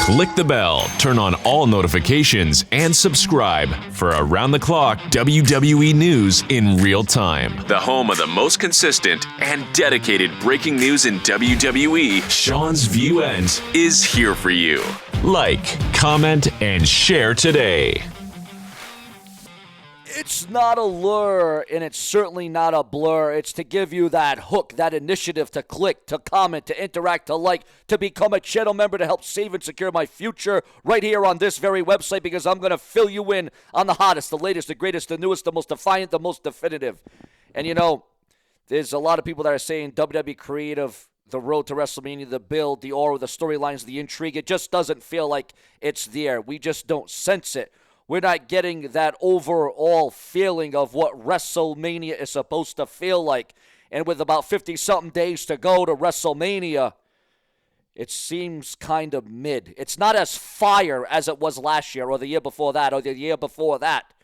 Click the bell, turn on all notifications, and subscribe for around-the-clock WWE news in real time. The home of the most consistent and dedicated breaking news in WWE, Seanzviewent, is here for you. Like, comment, and share today. It's not a lure, and it's certainly not a blur. It's to give you that hook, that initiative to click, to comment, to interact, to like, to become a channel member to help save and secure my future right here on this very website, because I'm going to fill you in on the hottest, the latest, the greatest, the newest, the most defiant, the most definitive. And, you know, there's a lot of people that are saying WWE creative, the road to WrestleMania, the build, the aura, the storylines, the intrigue. It just doesn't feel like it's there. We just don't sense it. We're not getting that overall feeling of what WrestleMania is supposed to feel like. And with about 50-something days to go to WrestleMania, it seems kind of mid. It's not as fire as it was last year or the year before that or the year before that.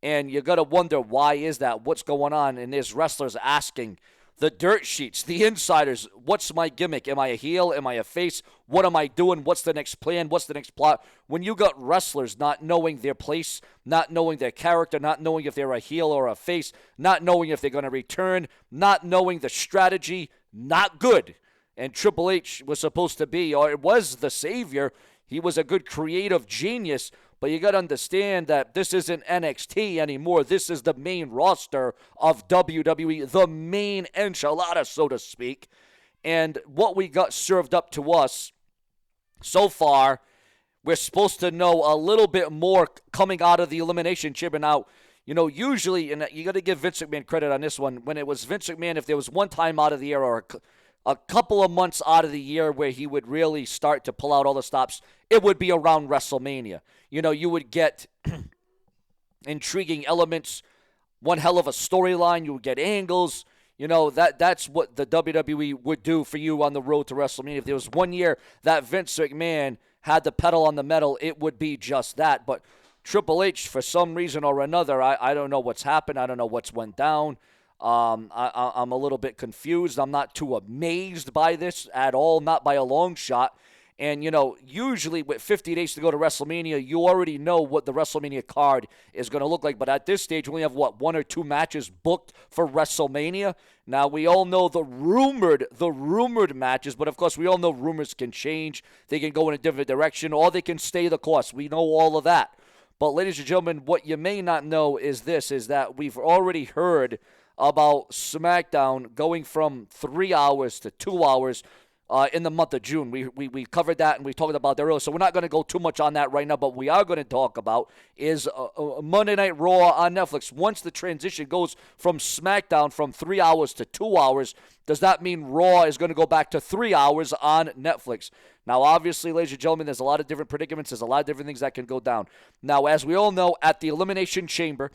And you got to wonder, why is that? What's going on? And there's wrestlers asking the dirt sheets, the insiders, what's my gimmick? Am I a heel? Am I a face? What am I doing? What's the next plan? What's the next plot? When you got wrestlers not knowing their place, not knowing their character, not knowing if they're a heel or a face, not knowing if they're going to return, not knowing the strategy, not good. And Triple H was supposed to be, or it was the savior. He was a good creative genius. But you got to understand that this isn't NXT anymore. This is the main roster of WWE, the main enchilada, so to speak. And what we got served up to us so far, we're supposed to know a little bit more coming out of the Elimination Chamber. Now, you know, usually, and you got to give Vince McMahon credit on this one, when it was Vince McMahon, if there was one time out of the year or a couple of months out of the year where he would really start to pull out all the stops, it would be around WrestleMania. You know, you would get intriguing elements, one hell of a storyline. You would get angles. You know, that's what the WWE would do for you on the road to WrestleMania. If there was one year that Vince McMahon had the pedal on the metal, it would be just that. But Triple H, for some reason or another, I don't know what's happened. I don't know what's went down. I'm a little bit confused. I'm not too amazed by this at all, not by a long shot. And, you know, usually with 50 days to go to WrestleMania, you already know what the WrestleMania card is going to look like. But at this stage, we only have, one or two matches booked for WrestleMania. Now, we all know the rumored matches, but of course, we all know rumors can change. They can go in a different direction, or they can stay the course. We know all of that. But, ladies and gentlemen, what you may not know is that we've already heard about Smackdown going from 3 hours to 2 hours in the month of June. We covered that, and we talked about that earlier, so we're not going to go too much on that right now. But what we are going to talk about is Monday Night Raw on Netflix. Once the transition goes from Smackdown from 3 hours to 2 hours, does that mean Raw is going to go back to 3 hours on Netflix? Now, obviously, ladies and gentlemen, there's a lot of different predicaments. There's a lot of different things that can go down. Now, as we all know, at the Elimination Chamber,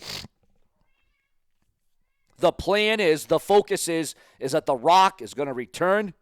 the plan is, the focus is that The Rock is going to return.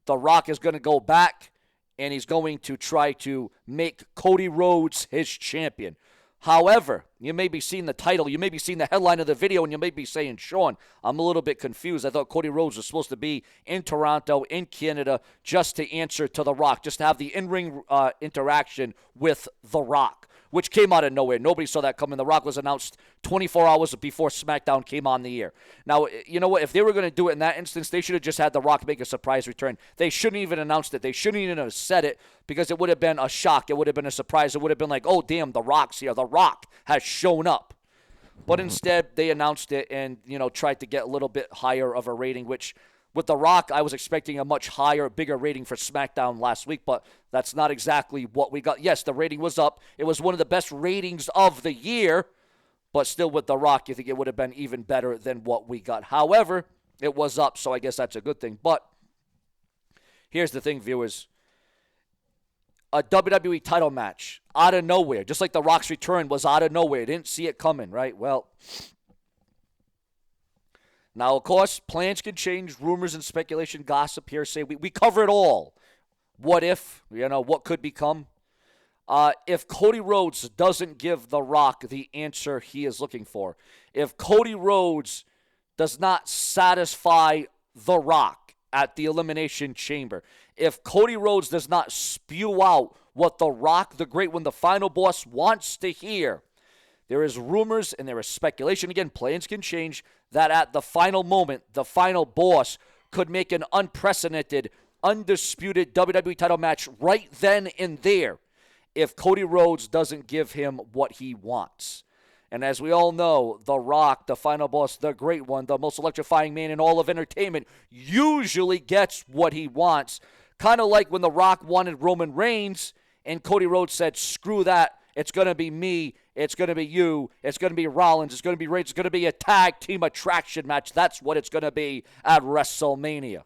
The Rock is going to go back, and he's going to try to make Cody Rhodes his champion. However, you may be seeing the title, you may be seeing the headline of the video, and you may be saying, Sean, I'm a little bit confused. I thought Cody Rhodes was supposed to be in Toronto, in Canada, just to answer to The Rock, just to have the in-ring interaction with The Rock, which came out of nowhere. Nobody saw that coming. The Rock was announced 24 hours before SmackDown came on the air. Now, you know what? If they were going to do it in that instance, they should have just had The Rock make a surprise return. They shouldn't even announced it. They shouldn't even have said it, because it would have been a shock. It would have been a surprise. It would have been like, oh, damn, The Rock's here. The Rock has shown up. But instead, they announced it and, you know, tried to get a little bit higher of a rating, which with The Rock, I was expecting a much higher, bigger rating for SmackDown last week, but that's not exactly what we got. Yes, the rating was up. It was one of the best ratings of the year, but still with The Rock, you think it would have been even better than what we got. However, it was up, so I guess that's a good thing. But here's the thing, viewers. A WWE title match out of nowhere, just like The Rock's return was out of nowhere. Didn't see it coming, right? Well, now, of course, plans can change, rumors and speculation, gossip, hearsay. We cover it all. What if, you know, what could become? If Cody Rhodes doesn't give The Rock the answer he is looking for, if Cody Rhodes does not satisfy The Rock at the Elimination Chamber, if Cody Rhodes does not spew out what The Rock, the Great One, the final boss, wants to hear. There is rumors and there is speculation, again, plans can change, that at the final moment, the final boss could make an unprecedented, undisputed WWE title match right then and there if Cody Rhodes doesn't give him what he wants. And as we all know, The Rock, the final boss, the Great One, the most electrifying man in all of entertainment, usually gets what he wants. Kind of like when The Rock wanted Roman Reigns and Cody Rhodes said, screw that, it's going to be me, it's going to be you, it's going to be Rollins, it's going to be Reigns, it's going to be a tag team attraction match. That's what it's going to be at WrestleMania.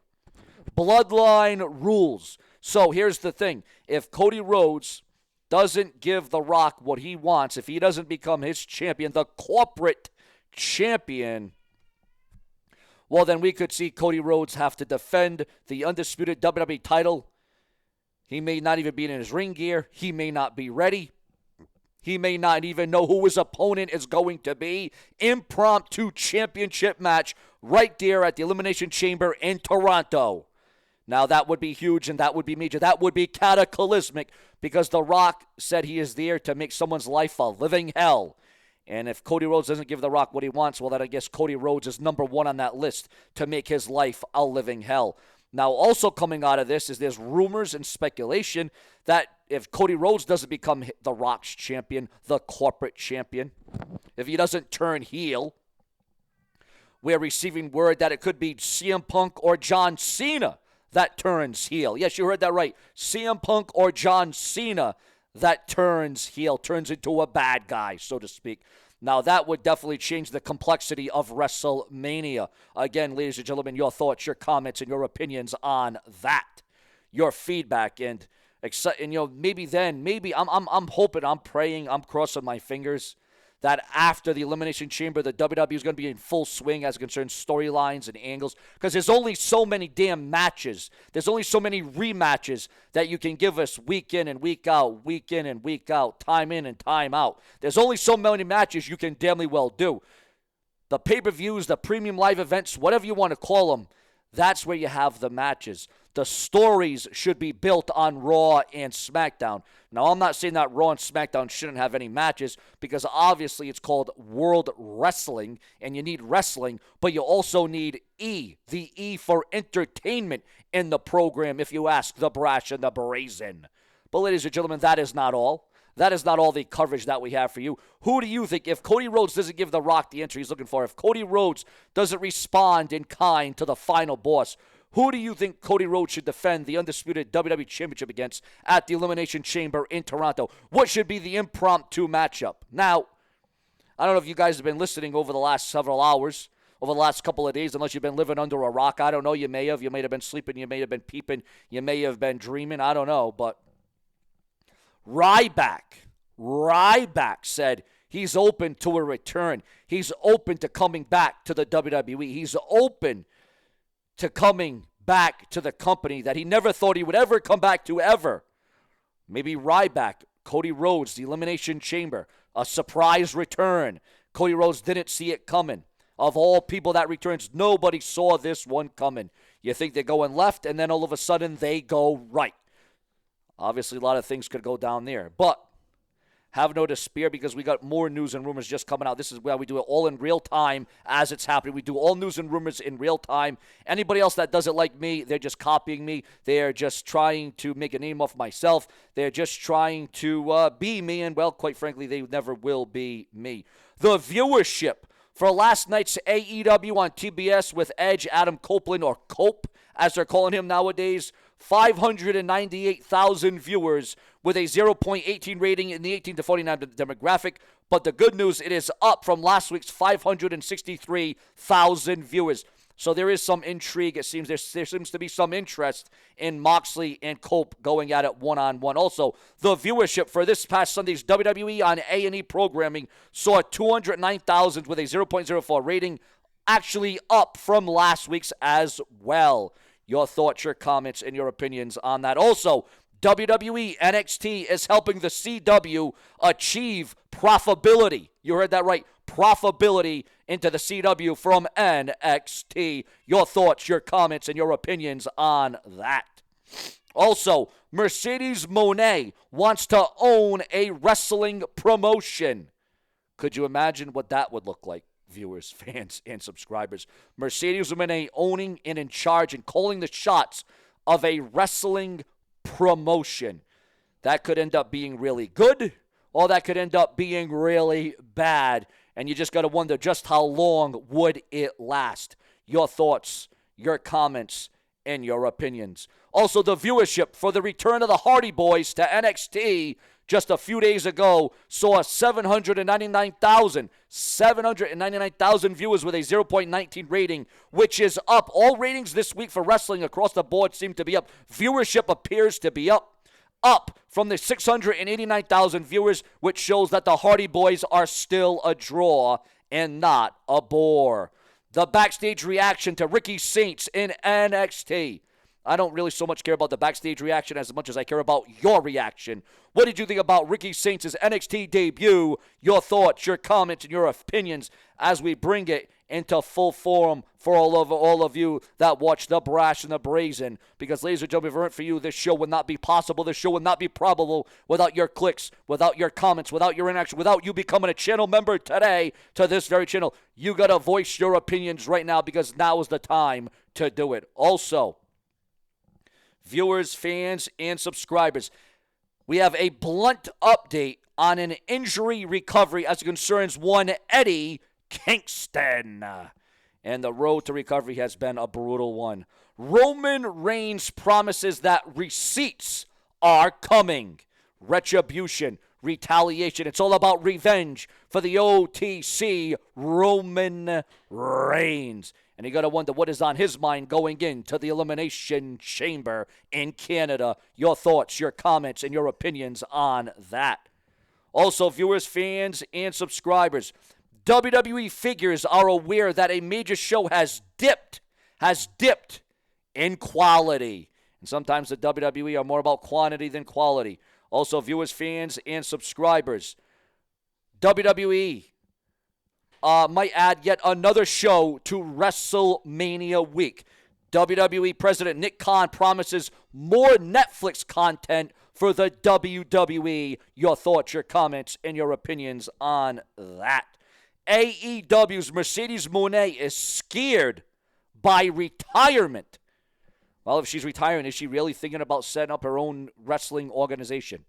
Bloodline rules. So here's the thing. If Cody Rhodes doesn't give The Rock what he wants, if he doesn't become his champion, the corporate champion, well, then we could see Cody Rhodes have to defend the undisputed WWE title. He may not even be in his ring gear. He may not be ready. He may not even know who his opponent is going to be. Impromptu championship match right there at the Elimination Chamber in Toronto. Now, that would be huge and that would be major. That would be cataclysmic because The Rock said he is there to make someone's life a living hell. And if Cody Rhodes doesn't give The Rock what he wants, well, then I guess Cody Rhodes is number one on that list to make his life a living hell. Now, also coming out of this is there's rumors and speculation that if Cody Rhodes doesn't become The Rock's champion, the corporate champion, if he doesn't turn heel, we're receiving word that it could be CM Punk or John Cena that turns heel. Yes, you heard that right. CM Punk or John Cena that turns heel, turns into a bad guy, so to speak. Now, that would definitely change the complexity of WrestleMania. Again, ladies and gentlemen, your thoughts, your comments, and your opinions on that. Your feedback and maybe I'm hoping, I'm praying, I'm crossing my fingers that after the Elimination Chamber, the WWE is going to be in full swing as it concerns storylines and angles, because there's only so many damn matches. There's only so many rematches that you can give us week in and week out, time in and time out. There's only so many matches you can damnly well do. The pay-per-views, the premium live events, whatever you want to call them, that's where you have the matches. The stories should be built on Raw and SmackDown. Now, I'm not saying that Raw and SmackDown shouldn't have any matches because obviously it's called World Wrestling and you need wrestling, but you also need the E for entertainment in the program, if you ask the brash and the brazen. But ladies and gentlemen, that is not all. That is not all the coverage that we have for you. Who do you think, if Cody Rhodes doesn't give The Rock the entry he's looking for, if Cody Rhodes doesn't respond in kind to the final boss, who do you think Cody Rhodes should defend the undisputed WWE Championship against at the Elimination Chamber in Toronto? What should be the impromptu matchup? Now, I don't know if you guys have been listening over the last several hours, over the last couple of days, unless you've been living under a rock. I don't know. You may have. You may have been sleeping. You may have been peeping. You may have been dreaming. I don't know. But Ryback said he's open to a return. He's open to coming back to the WWE. He's open to coming back to the company that he never thought he would ever come back to ever. Maybe Ryback, Cody Rhodes, the Elimination Chamber, a surprise return. Cody Rhodes didn't see it coming. Of all people that returns, nobody saw this one coming. You think they're going left, and then all of a sudden they go right. Obviously, a lot of things could go down there. But have no despair because we got more news and rumors just coming out. This is where we do it all in real time as it's happening. We do all news and rumors in real time. Anybody else that does it like me, they're just copying me. They're just trying to make a name of myself. They're just trying to be me, and, well, quite frankly, they never will be me. The viewership for last night's AEW on TBS with Edge, Adam Copeland, or Cope, as they're calling him nowadays, 598,000 viewers with a 0.18 rating in the 18 to 49 demographic. But the good news, it is up from last week's 563,000 viewers. So there is some intrigue. It seems there seems to be some interest in Moxley and Cope going at it one-on-one. Also, the viewership for this past Sunday's WWE on A&E programming saw 209,000 with a 0.04 rating, actually up from last week's as well. Your thoughts, your comments, and your opinions on that. Also, WWE NXT is helping the CW achieve profitability. You heard that right. Profitability into the CW from NXT. Your thoughts, your comments, and your opinions on that. Also, Mercedes Moné wants to own a wrestling promotion. Could you imagine what that would look like, viewers, fans, and subscribers? Mercedes Moné owning and in charge and calling the shots of a wrestling promotion. That could end up being really good, or that could end up being really bad. And you just got to wonder just how long would it last. Your thoughts, your comments, and your opinions. Also, the viewership for the return of the Hardy Boys to NXT just a few days ago saw 799,000 viewers with a 0.19 rating, which is up. All ratings this week for wrestling across the board seem to be up. Viewership appears to be up from the 689,000 viewers, which shows that the Hardy Boys are still a draw and not a bore. The backstage reaction to Ricky Saints in NXT. I don't really so much care about the backstage reaction as much as I care about your reaction. What did you think about Ricky Saints' NXT debut? Your thoughts, your comments, and your opinions as we bring it into full form for all of you that watch the Brash and the Brazen. Because, ladies and gentlemen, if it weren't for you, this show would not be possible. This show would not be probable without your clicks, without your comments, without your interaction, without you becoming a channel member today to this very channel. You got to voice your opinions right now because now is the time to do it. Also, viewers, fans, and subscribers, we have a blunt update on an injury recovery as it concerns one Eddie Kingston. And the road to recovery has been a brutal one. Roman Reigns promises that receipts are coming. Retribution, retaliation. It's all about revenge for the OTC Roman Reigns. And you got to wonder what is on his mind going into the Elimination Chamber in Canada. Your thoughts, your comments, and your opinions on that. Also, viewers, fans, and subscribers, WWE figures are aware that a major show has dipped in quality. And sometimes the WWE are more about quantity than quality. Also, viewers, fans, and subscribers, WWE might add yet another show to WrestleMania week. WWE President Nick Khan promises more Netflix content for the WWE. Your thoughts, your comments, and your opinions on that. AEW's Mercedes Moné is scared by retirement. Well, if she's retiring, is she really thinking about setting up her own wrestling organization?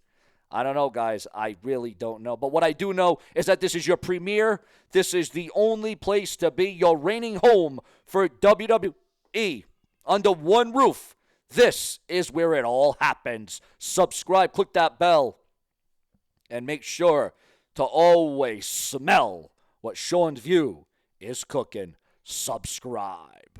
I don't know, guys. I really don't know. But what I do know is that this is your premiere. This is the only place to be, your reigning home for WWE. Under one roof, this is where it all happens. Subscribe, click that bell, and make sure to always smell what Sean's View is cooking. Subscribe.